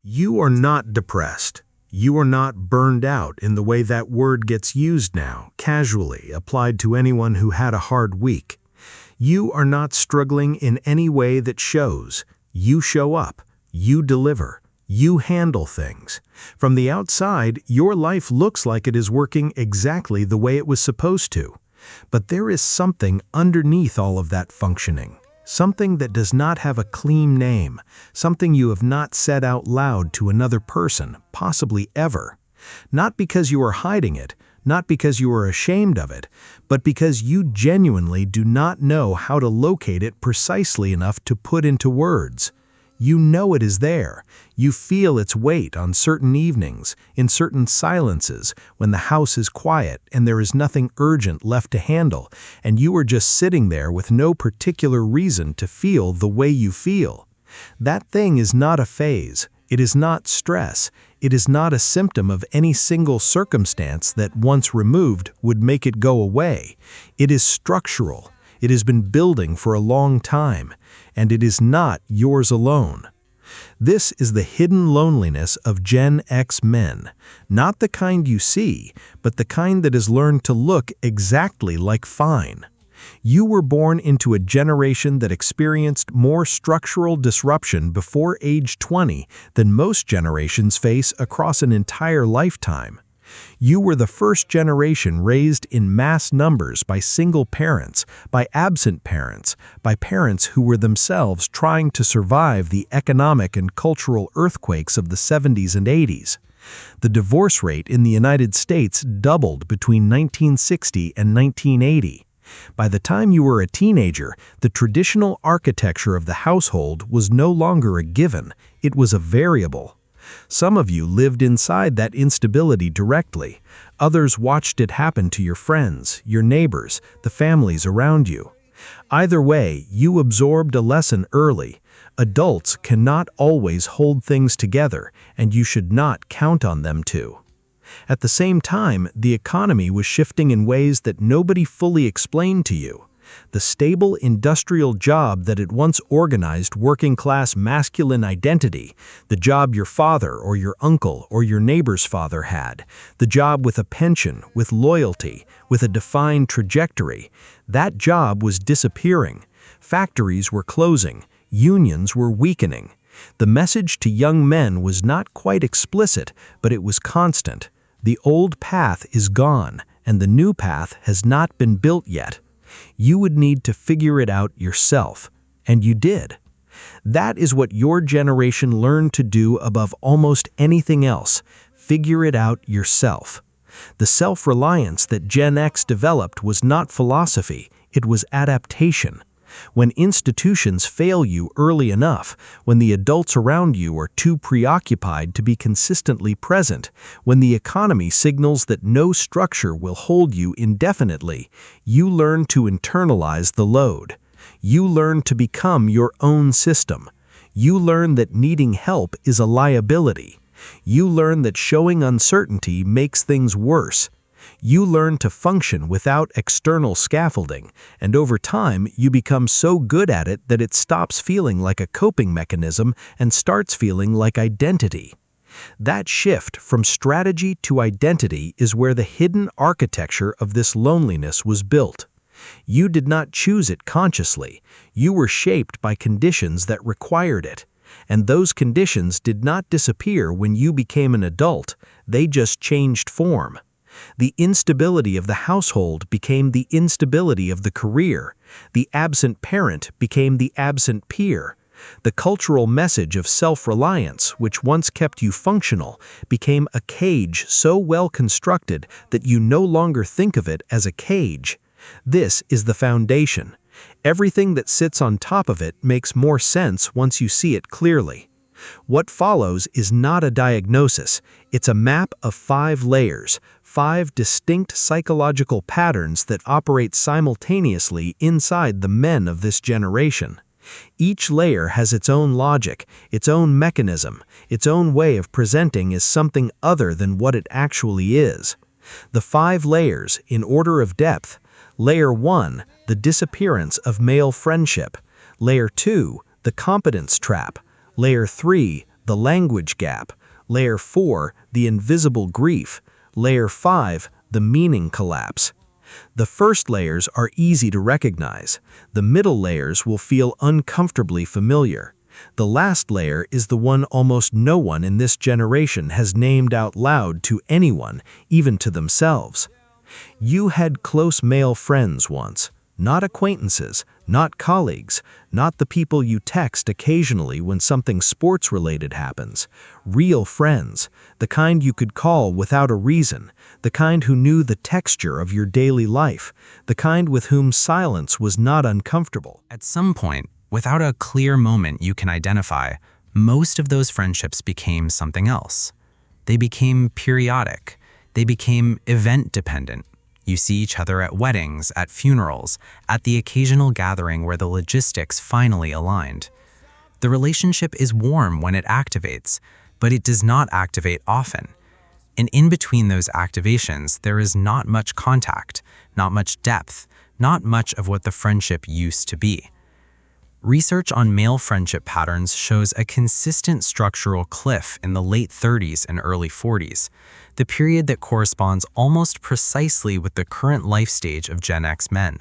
You are not depressed. You are not burned out in the way that word gets used now, casually applied to anyone who had a hard week. You are not struggling in any way that shows. You show up. You deliver. You handle things. From the outside, your life looks like it is working exactly the way it was supposed to. But there is something underneath all of that functioning. Something that does not have a clean name, something you have not said out loud to another person, possibly ever. Not because you are hiding it, not because you are ashamed of it, but because you genuinely do not know how to locate it precisely enough to put into words. You know it is there. You feel its weight on certain evenings, in certain silences, when the house is quiet and there is nothing urgent left to handle, and you are just sitting there with no particular reason to feel the way you feel. That thing is not a phase. It is not stress. It is not a symptom of any single circumstance that, once removed, would make it go away. It is structural. It has been building for a long time, and it is not yours alone. This is the hidden loneliness of Gen X men, not the kind you see, but the kind that has learned to look exactly like fine. You were born into a generation that experienced more structural disruption before age 20 than most generations face across an entire lifetime. You were the first generation raised in mass numbers by single parents, by absent parents, by parents who were themselves trying to survive the economic and cultural earthquakes of the 70s and 80s. The divorce rate in the United States doubled between 1960 and 1980. By the time you were a teenager, the traditional architecture of the household was no longer a given, it was a variable. Some of you lived inside that instability directly. Others watched it happen to your friends, your neighbors, the families around you. Either way, you absorbed a lesson early. Adults cannot always hold things together, and you should not count on them to. At the same time, the economy was shifting in ways that nobody fully explained to you. The stable industrial job that had once organized working-class masculine identity, the job your father or your uncle or your neighbor's father had, the job with a pension, with loyalty, with a defined trajectory, that job was disappearing. Factories were closing. Unions were weakening. The message to young men was not quite explicit, but it was constant. The old path is gone, and the new path has not been built yet. You would need to figure it out yourself, and you did. That is what your generation learned to do above almost anything else. Figure it out yourself. The self-reliance that Gen X developed was not philosophy, it was adaptation. When institutions fail you early enough, when the adults around you are too preoccupied to be consistently present, when the economy signals that no structure will hold you indefinitely, you learn to internalize the load. You learn to become your own system. You learn that needing help is a liability. You learn that showing uncertainty makes things worse. You learn to function without external scaffolding, and over time you become so good at it that it stops feeling like a coping mechanism and starts feeling like identity. That shift from strategy to identity is where the hidden architecture of this loneliness was built. You did not choose it consciously. You were shaped by conditions that required it. And those conditions did not disappear when you became an adult, they just changed form. The instability of the household became the instability of the career. The absent parent became the absent peer. The cultural message of self-reliance, which once kept you functional, became a cage so well constructed that you no longer think of it as a cage. This is the foundation. Everything that sits on top of it makes more sense once you see it clearly. What follows is not a diagnosis, it's a map of 5 layers, 5 distinct psychological patterns that operate simultaneously inside the men of this generation. Each layer has its own logic, its own mechanism, its own way of presenting as something other than what it actually is. The 5 layers, in order of depth: Layer 1, the disappearance of male friendship. Layer 2, the competence trap. Layer 3, the language gap. Layer 4, the invisible grief. Layer 5, the meaning collapse. The first layers are easy to recognize. The middle layers will feel uncomfortably familiar. The last layer is the one almost no one in this generation has named out loud to anyone, even to themselves. You had close male friends once, not acquaintances, not colleagues, not the people you text occasionally when something sports-related happens. Real friends, the kind you could call without a reason, the kind who knew the texture of your daily life, the kind with whom silence was not uncomfortable. At some point, without a clear moment you can identify, most of those friendships became something else. They became periodic. They became event-dependent. You see each other at weddings, at funerals, at the occasional gathering where the logistics finally aligned. The relationship is warm when it activates, but it does not activate often. And in between those activations, there is not much contact, not much depth, not much of what the friendship used to be. Research on male friendship patterns shows a consistent structural cliff in the late 30s and early 40s, the period that corresponds almost precisely with the current life stage of Gen X men.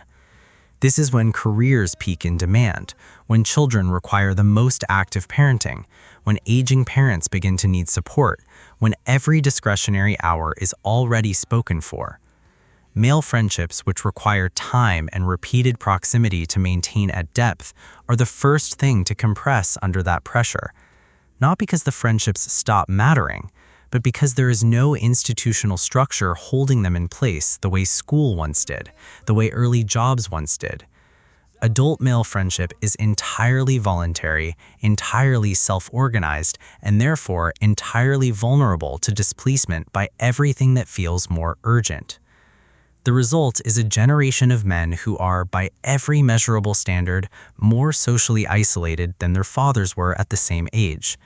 This is when careers peak in demand, when children require the most active parenting, when aging parents begin to need support, when every discretionary hour is already spoken for. Male friendships, which require time and repeated proximity to maintain at depth, are the first thing to compress under that pressure. Not because the friendships stop mattering, but because there is no institutional structure holding them in place the way school once did, the way early jobs once did. Adult male friendship is entirely voluntary, entirely self-organized, and therefore entirely vulnerable to displacement by everything that feels more urgent. The result is a generation of men who are, by every measurable standard, more socially isolated than their fathers were at the same age.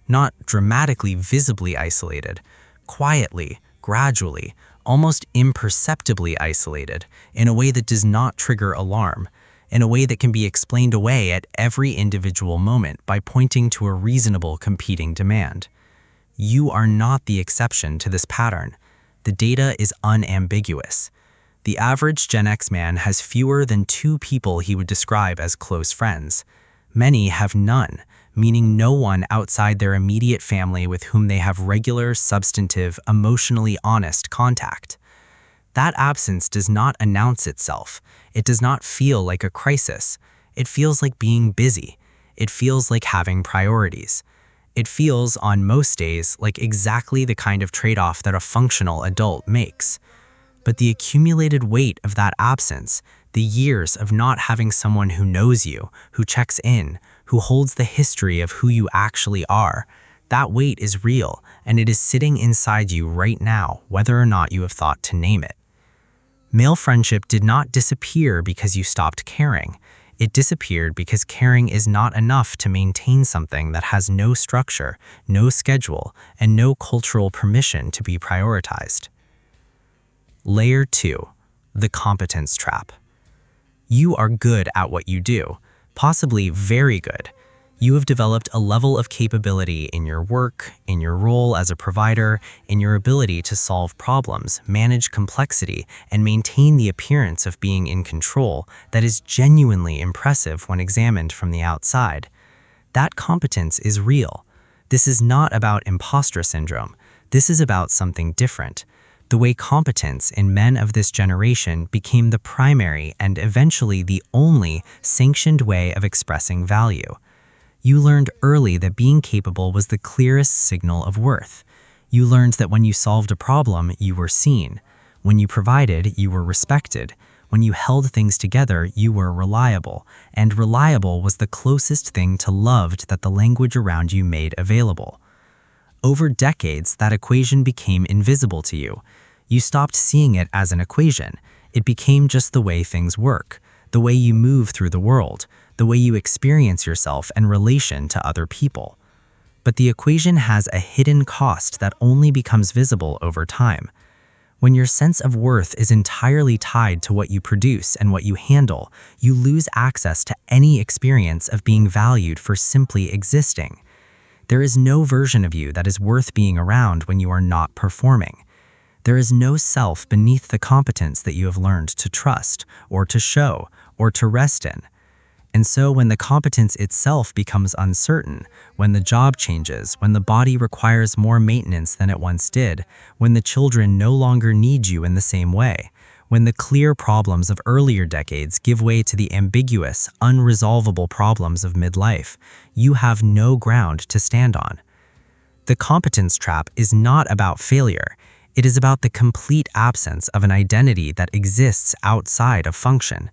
Not dramatically visibly isolated, quietly, gradually, almost imperceptibly isolated, in a way that does not trigger alarm, in a way that can be explained away at every individual moment by pointing to a reasonable competing demand. You are not the exception to this pattern. The data is unambiguous. The average Gen X man has fewer than 2 people he would describe as close friends. Many have none, meaning no one outside their immediate family with whom they have regular, substantive, emotionally honest contact. That absence does not announce itself. It does not feel like a crisis. It feels like being busy. It feels like having priorities. It feels, on most days, like exactly the kind of trade-off that a functional adult makes. But the accumulated weight of that absence, the years of not having someone who knows you, who checks in, who holds the history of who you actually are, that weight is real, and it is sitting inside you right now, whether or not you have thought to name it. Male friendship did not disappear because you stopped caring. It disappeared because caring is not enough to maintain something that has no structure, no schedule, and no cultural permission to be prioritized. Layer 2, the competence trap. You are good at what you do, possibly very good. You have developed a level of capability in your work, in your role as a provider, in your ability to solve problems, manage complexity, and maintain the appearance of being in control that is genuinely impressive when examined from the outside. That competence is real. This is not about imposter syndrome. This is about something different. The way competence in men of this generation became the primary and eventually the only sanctioned way of expressing value. You learned early that being capable was the clearest signal of worth. You learned that when you solved a problem, you were seen. When you provided, you were respected. When you held things together, you were reliable. And reliable was the closest thing to loved that the language around you made available. Over decades, that equation became invisible to you. You stopped seeing it as an equation. It became just the way things work, the way you move through the world, the way you experience yourself and relation to other people. But the equation has a hidden cost that only becomes visible over time. When your sense of worth is entirely tied to what you produce and what you handle, you lose access to any experience of being valued for simply existing. There is no version of you that is worth being around when you are not performing. There is no self beneath the competence that you have learned to trust, or to show, or to rest in. And so when the competence itself becomes uncertain, when the job changes, when the body requires more maintenance than it once did, when the children no longer need you in the same way, when the clear problems of earlier decades give way to the ambiguous, unresolvable problems of midlife, you have no ground to stand on. The competence trap is not about failure. It is about the complete absence of an identity that exists outside of function.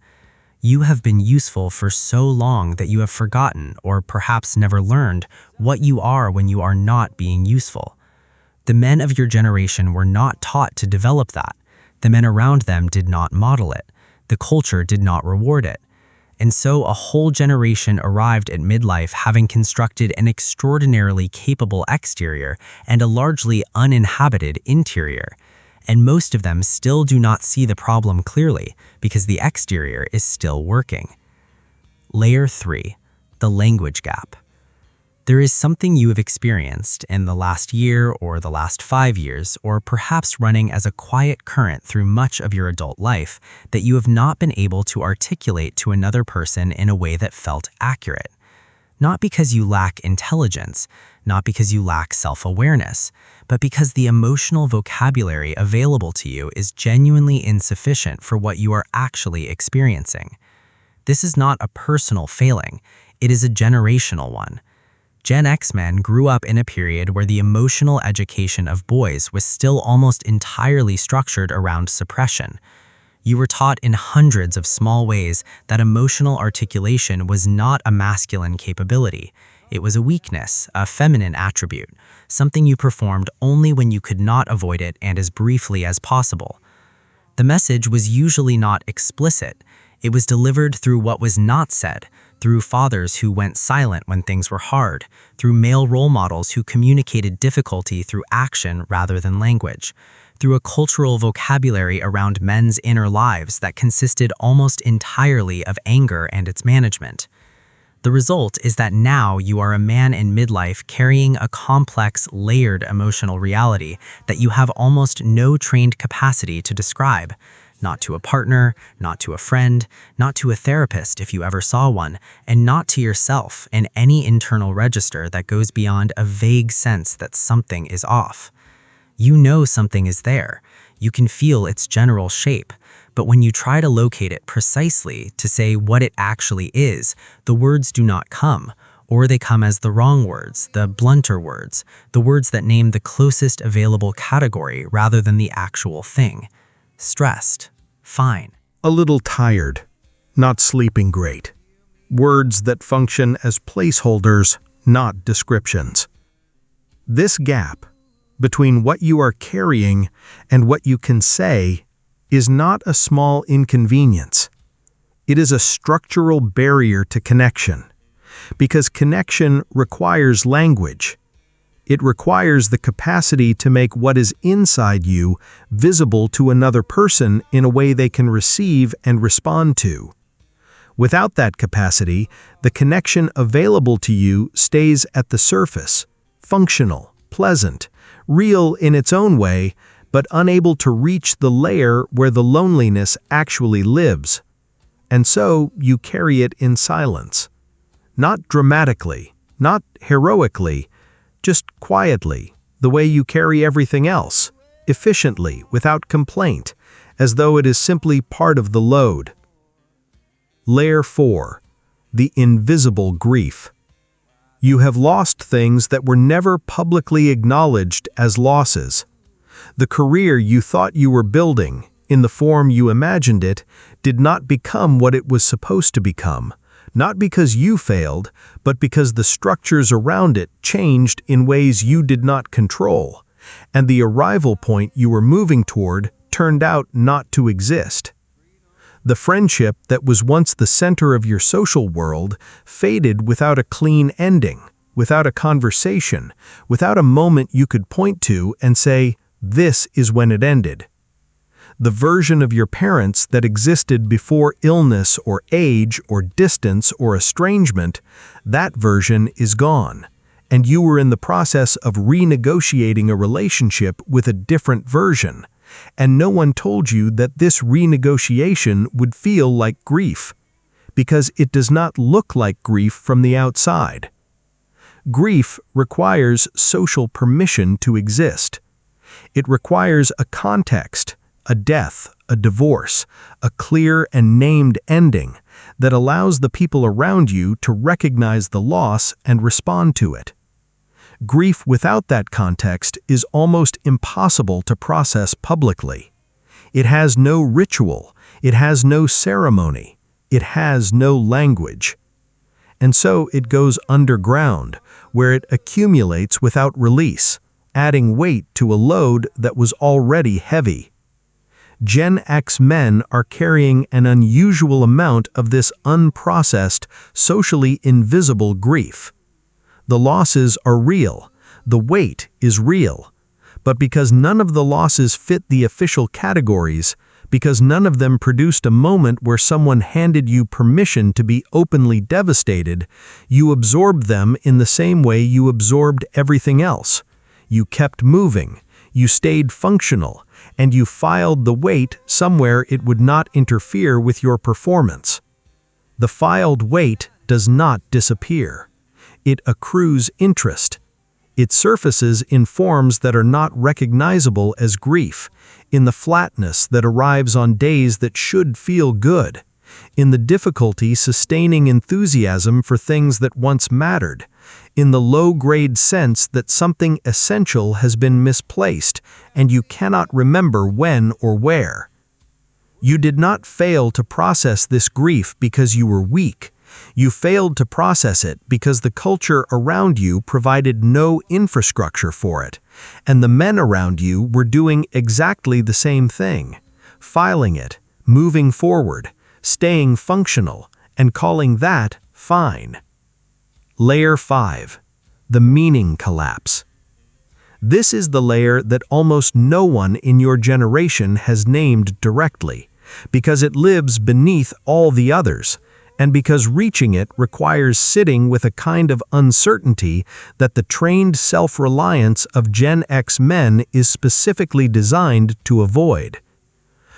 You have been useful for so long that you have forgotten, or perhaps never learned, what you are when you are not being useful. The men of your generation were not taught to develop that. The men around them did not model it. The culture did not reward it. And so a whole generation arrived at midlife having constructed an extraordinarily capable exterior and a largely uninhabited interior. And most of them still do not see the problem clearly because the exterior is still working. Layer 3. The language gap. There is something you have experienced in the last year or the last 5 years, or perhaps running as a quiet current through much of your adult life, that you have not been able to articulate to another person in a way that felt accurate. Not because you lack intelligence, not because you lack self-awareness, but because the emotional vocabulary available to you is genuinely insufficient for what you are actually experiencing. This is not a personal failing, it is a generational one. Gen X men grew up in a period where the emotional education of boys was still almost entirely structured around suppression. You were taught in hundreds of small ways that emotional articulation was not a masculine capability. It was a weakness, a feminine attribute, something you performed only when you could not avoid it and as briefly as possible. The message was usually not explicit. It was delivered through what was not said, through fathers who went silent when things were hard, through male role models who communicated difficulty through action rather than language, through a cultural vocabulary around men's inner lives that consisted almost entirely of anger and its management. The result is that now you are a man in midlife carrying a complex, layered emotional reality that you have almost no trained capacity to describe. Not to a partner, not to a friend, not to a therapist if you ever saw one, and not to yourself in any internal register that goes beyond a vague sense that something is off. You know something is there. You can feel its general shape, but when you try to locate it precisely to say what it actually is, the words do not come, or they come as the wrong words, the blunter words, the words that name the closest available category rather than the actual thing. Stressed. Fine. A little tired. Not sleeping great. Words that function as placeholders, not descriptions. This gap between what you are carrying and what you can say is not a small inconvenience. It is a structural barrier to connection, because connection requires language. It requires the capacity to make what is inside you visible to another person in a way they can receive and respond to. Without that capacity, the connection available to you stays at the surface, functional, pleasant, real in its own way, but unable to reach the layer where the loneliness actually lives. And so you carry it in silence. Not dramatically, not heroically, just quietly, the way you carry everything else, efficiently, without complaint, as though it is simply part of the load. Layer 4. The invisible grief. You have lost things that were never publicly acknowledged as losses. The career you thought you were building, in the form you imagined it, did not become what it was supposed to become. Not because you failed, but because the structures around it changed in ways you did not control, and the arrival point you were moving toward turned out not to exist. The friendship that was once the center of your social world faded without a clean ending, without a conversation, without a moment you could point to and say, "This is when it ended." The version of your parents that existed before illness or age or distance or estrangement, that version is gone, and you were in the process of renegotiating a relationship with a different version, and no one told you that this renegotiation would feel like grief, because it does not look like grief from the outside. Grief requires social permission to exist. It requires a context, a death, a divorce, a clear and named ending that allows the people around you to recognize the loss and respond to it. Grief without that context is almost impossible to process publicly. It has no ritual, it has no ceremony, it has no language. And so it goes underground, where it accumulates without release, adding weight to a load that was already heavy. Gen X men are carrying an unusual amount of this unprocessed, socially invisible grief. The losses are real, the weight is real, but because none of the losses fit the official categories, because none of them produced a moment where someone handed you permission to be openly devastated, you absorbed them in the same way you absorbed everything else. You kept moving, you stayed functional, and you filed the weight somewhere it would not interfere with your performance. The filed weight does not disappear. It accrues interest. It surfaces in forms that are not recognizable as grief, in the flatness that arrives on days that should feel good, in the difficulty sustaining enthusiasm for things that once mattered, in the low-grade sense that something essential has been misplaced and you cannot remember when or where. You did not fail to process this grief because you were weak. You failed to process it because the culture around you provided no infrastructure for it, and the men around you were doing exactly the same thing, filing it, moving forward, staying functional, and calling that fine. Layer 5. The meaning collapse. This is the layer that almost no one in your generation has named directly, because it lives beneath all the others, and because reaching it requires sitting with a kind of uncertainty that the trained self-reliance of Gen X men is specifically designed to avoid.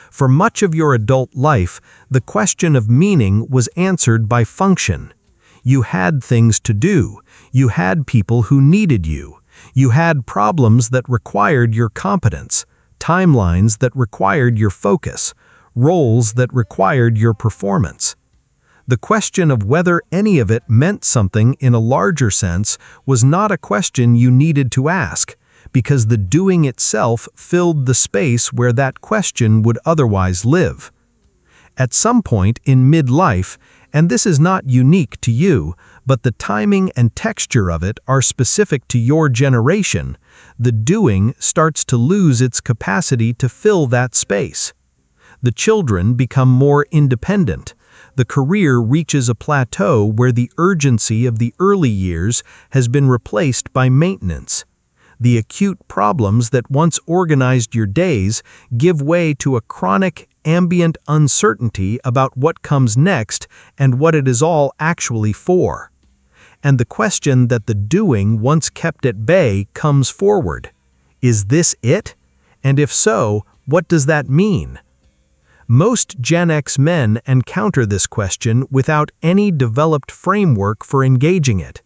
For much of your adult life, the question of meaning was answered by function. You had things to do, you had people who needed you, you had problems that required your competence, timelines that required your focus, roles that required your performance. The question of whether any of it meant something in a larger sense was not a question you needed to ask, because the doing itself filled the space where that question would otherwise live. At some point in midlife, and this is not unique to you, but the timing and texture of it are specific to your generation, the doing starts to lose its capacity to fill that space. The children become more independent. The career reaches a plateau where the urgency of the early years has been replaced by maintenance. The acute problems that once organized your days give way to a chronic, ambient uncertainty about what comes next and what it is all actually for. And the question that the doing once kept at bay comes forward. Is this it? And if so, what does that mean? Most Gen X men encounter this question without any developed framework for engaging it.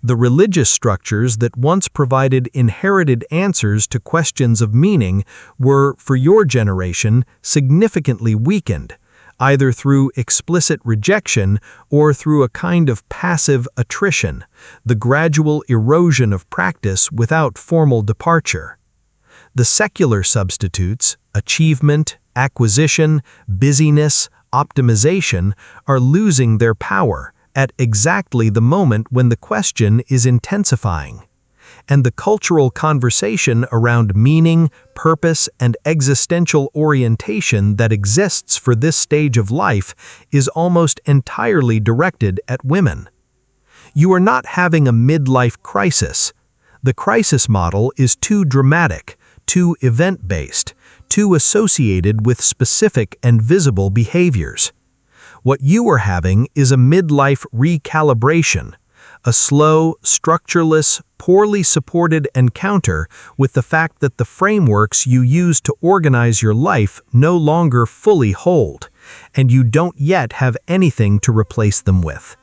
The religious structures that once provided inherited answers to questions of meaning were, for your generation, significantly weakened, either through explicit rejection or through a kind of passive attrition, the gradual erosion of practice without formal departure. The secular substitutes, achievement, acquisition, busyness, optimization, are losing their power at exactly the moment when the question is intensifying. And the cultural conversation around meaning, purpose, and existential orientation that exists for this stage of life is almost entirely directed at women. You are not having a midlife crisis. The crisis model is too dramatic, too event-based, too associated with specific and visible behaviors. What you are having is a midlife recalibration, a slow, structureless, poorly supported encounter with the fact that the frameworks you use to organize your life no longer fully hold, and you don't yet have anything to replace them with.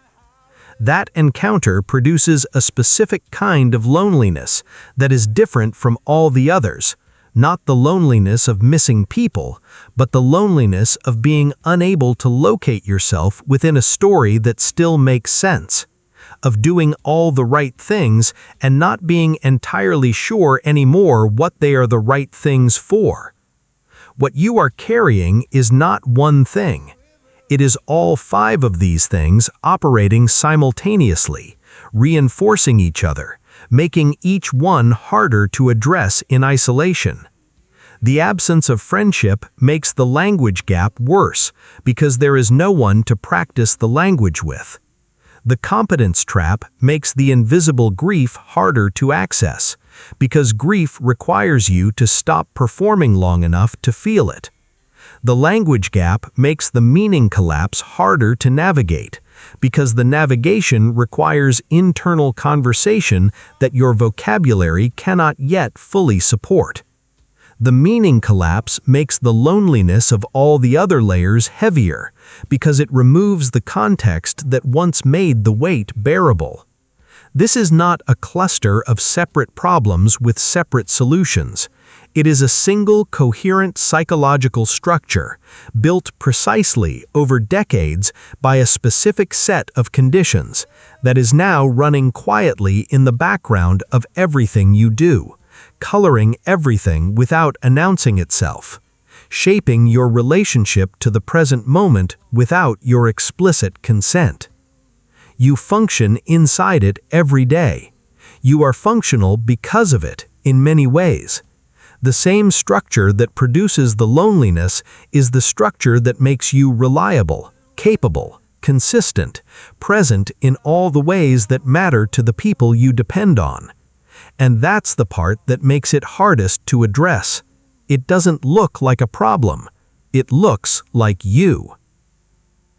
That encounter produces a specific kind of loneliness that is different from all the others, not the loneliness of missing people, but the loneliness of being unable to locate yourself within a story that still makes sense, of doing all the right things and not being entirely sure anymore what they are the right things for. What you are carrying is not one thing. It is all 5 of these things operating simultaneously, reinforcing each other, making each one harder to address in isolation. The absence of friendship makes the language gap worse because there is no one to practice the language with. The competence trap makes the invisible grief harder to access because grief requires you to stop performing long enough to feel it. The language gap makes the meaning collapse harder to navigate because the navigation requires internal conversation that your vocabulary cannot yet fully support. The meaning collapse makes the loneliness of all the other layers heavier because it removes the context that once made the weight bearable. This is not a cluster of separate problems with separate solutions. It is a single coherent psychological structure built precisely over decades by a specific set of conditions that is now running quietly in the background of everything you do, coloring everything without announcing itself, shaping your relationship to the present moment without your explicit consent. You function inside it every day. You are functional because of it in many ways. The same structure that produces the loneliness is the structure that makes you reliable, capable, consistent, present in all the ways that matter to the people you depend on. And that's the part that makes it hardest to address. It doesn't look like a problem. It looks like you.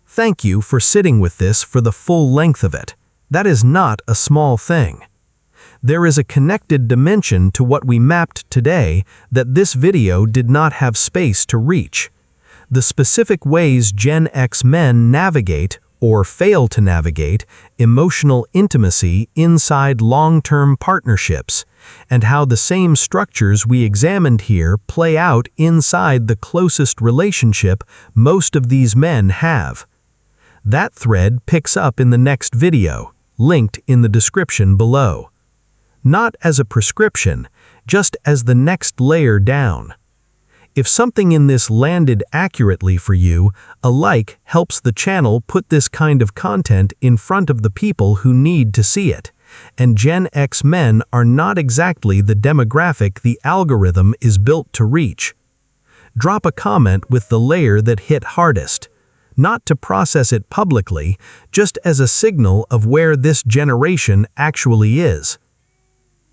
Thank you for sitting with this for the full length of it. That is not a small thing. There is a connected dimension to what we mapped today that this video did not have space to reach. The specific ways Gen X men navigate, or fail to navigate, emotional intimacy inside long-term partnerships, and how the same structures we examined here play out inside the closest relationship most of these men have. That thread picks up in the next video, linked in the description below. Not as a prescription, just as the next layer down. If something in this landed accurately for you, a like helps the channel put this kind of content in front of the people who need to see it. And Gen X men are not exactly the demographic the algorithm is built to reach. Drop a comment with the layer that hit hardest. Not to process it publicly, just as a signal of where this generation actually is.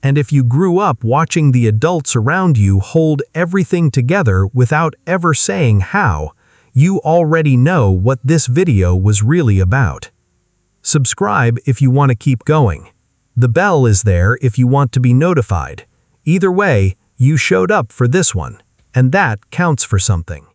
And if you grew up watching the adults around you hold everything together without ever saying how, you already know what this video was really about. Subscribe if you want to keep going. The bell is there if you want to be notified. Either way, you showed up for this one, and that counts for something.